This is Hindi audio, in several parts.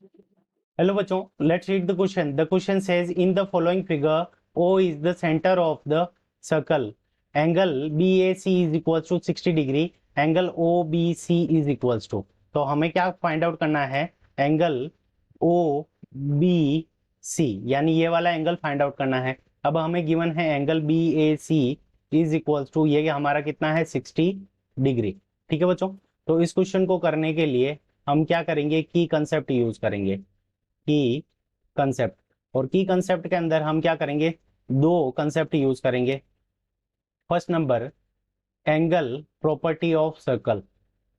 हेलो बच्चों, let's read the question. The question says in the following figure O is the centre of the circle, angle BAC is equals to 60 degree, angle OBC is equals to. तो हमें क्या फाइंड आउट करना है? एंगल OBC यानी ये वाला एंगल फाइंड आउट करना है। अब हमें गिवन है angle BAC is equals to, ये हमारा कितना है 60 डिग्री। ठीक है बच्चों, तो इस क्वेश्चन को करने के लिए हम क्या करेंगे? की कंसेप्ट यूज करेंगे। की कंसेप्ट, और की कंसेप्ट के अंदर हम क्या करेंगे? दो कंसेप्ट यूज करेंगे। First number, angle property of circle.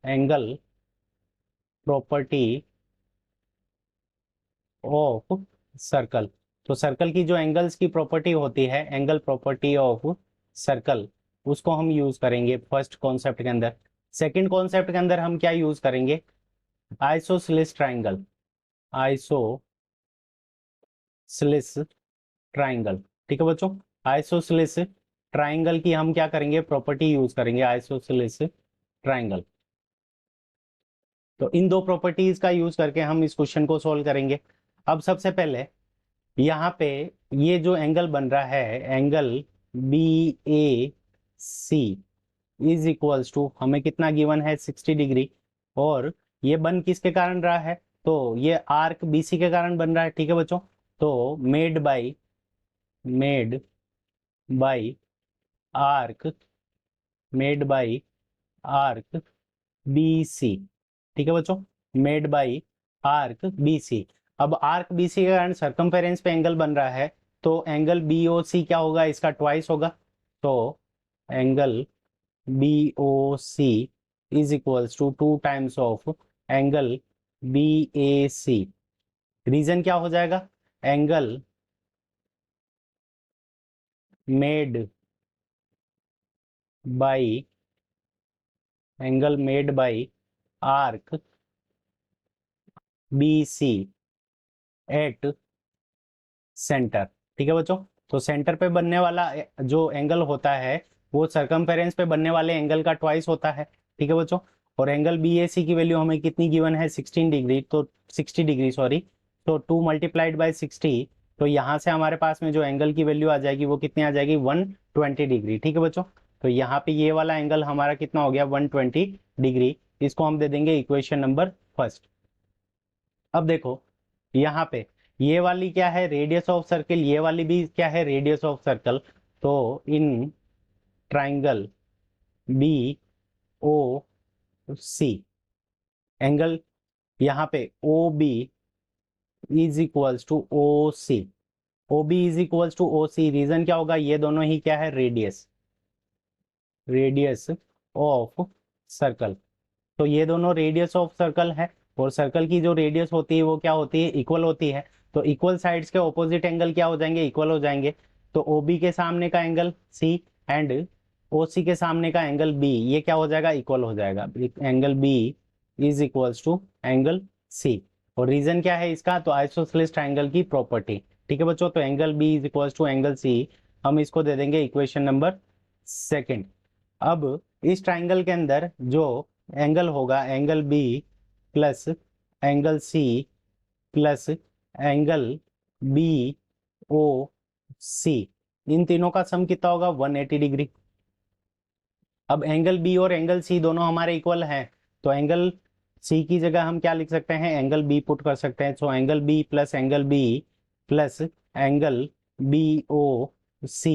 Angle property of circle. तो सर्कल की जो एंगल्स की प्रॉपर्टी होती है, एंगल प्रॉपर्टी ऑफ सर्कल, उसको हम यूज करेंगे फर्स्ट कॉन्सेप्ट के अंदर। सेकंड कॉन्सेप्ट के अंदर हम क्या यूज करेंगे? Isosceles triangle. Isosceles triangle. ठीक है बच्चों, आइसोसेलेस ट्राइंगल की हम क्या करेंगे? प्रॉपर्टी यूज करेंगे, आइसोसेलेस ट्राइंगल। तो इन दो प्रॉपर्टीज का यूज करके हम इस क्वेश्चन को सोल्व करेंगे। अब सबसे पहले यहाँ पे ये जो एंगल बन रहा है, angle BAC is equals to, हमें कितना गिवन है? 60 डिग्री। और ये बन किसके कारण रहा है? तो ये आर्क BC के कारण बन रहा है। ठीक है बच्चों, तो made by arc made by arc BC। ठीक है बच्चों, मेड बाई आर्क BC। अब आर्क BC के कारण सर्कमफेरेंस पे एंगल बन रहा है, तो एंगल BOC क्या होगा? इसका ट्वाइस होगा। तो angle BOC is equals to 2 times of angle BAC। Reason क्या हो जाएगा? Angle made by arc BC at centre. ठीक है बच्चों, तो सेंटर पे बनने वाला जो एंगल होता है वो सरकमफेरेंस पे बनने वाले एंगल का ट्वाइस होता है। ठीक है बच्चों, और एंगल BAC की वैल्यू हमें कितनी गिवन है? 16 डिग्री। तो 60 डिग्री सॉरी, तो 2 मल्टीप्लाइड बाई 60, तो यहाँ से हमारे पास में जो एंगल की वैल्यू आ जाएगी वो कितनी आ जाएगी? 120 डिग्री। ठीक है बच्चों, तो यहाँ पे ये वाला एंगल हमारा कितना हो गया? 120 डिग्री। इसको हम दे देंगे इक्वेशन नंबर फर्स्ट। अब देखो यहाँ पे ये वाली क्या है? Radius of circle. ये वाली भी क्या है? Radius of circle. तो इन ट्राइंगल BOC, एंगल यहाँ पे OB is equals to OC। OB is equals to OC, reason क्या होगा? ये दोनों ही क्या है? Radius of circle. तो ये दोनों रेडियस ऑफ सर्कल है, और सर्कल की जो रेडियस होती है वो क्या होती है? इक्वल होती है। तो इक्वल साइड्स के ऑपोजिट एंगल क्या हो जाएंगे? इक्वल हो जाएंगे। तो OB के सामने का एंगल C एंड OC के सामने का एंगल B, ये क्या हो जाएगा? इक्वल हो जाएगा। Angle B is equals to angle C। और रीजन क्या है इसका? तो आइसोसेलेस ट्राइंगल की प्रॉपर्टी। ठीक है बच्चों, तो angle B is equals to angle C, हम इसको दे देंगे इक्वेशन नंबर सेकेंड। अब इस ट्राइंगल के अंदर जो एंगल होगा, angle B plus angle C plus angle BOC, इन तीनों का सम कितना होगा? 180 डिग्री। अब एंगल B और एंगल C दोनों हमारे इक्वल हैं, तो एंगल C की जगह हम क्या लिख सकते हैं? एंगल B पुट कर सकते हैं। So angle B plus angle BOC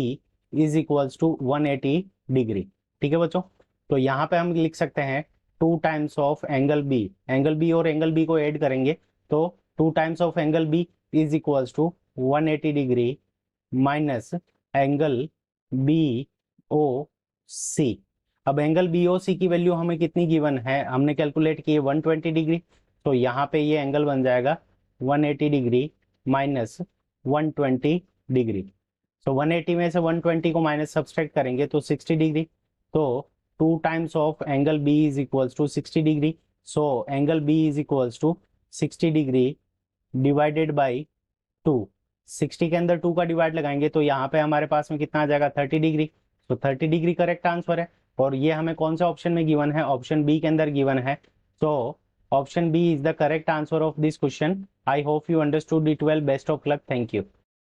is equals to 180 degree. ठीक है बच्चों, तो यहाँ पे हम लिख सकते हैं 2 times of angle B। Angle B और एंगल B को ऐड करेंगे, तो 2 times of angle B is equals to 180 degree minus angle BOC। अब एंगल BOC की वैल्यू हमें कितनी गिवन है? हमने कैलकुलेट की है 120 डिग्री। तो यहाँ पे ये एंगल बन जाएगा 180 डिग्री माइनस 120 डिग्री। तो 180 में से 120 को माइनस सब्सट्रैक्ट करेंगे तो 60 डिग्री। तो 2 times of angle B is equals to 60 degree. So angle B is equals to 60 degree divided by 2। 60 के अंदर 2 का डिवाइड लगाएंगे तो यहाँ पे हमारे पास में कितना आ जाएगा? 30 डिग्री। तो 30 डिग्री करेक्ट आंसर है, और ये हमें कौन से ऑप्शन में गिवन है? ऑप्शन B के अंदर गिवन है। तो option B is the correct answer of this question. I hope you understood it well. Best of luck. Thank you.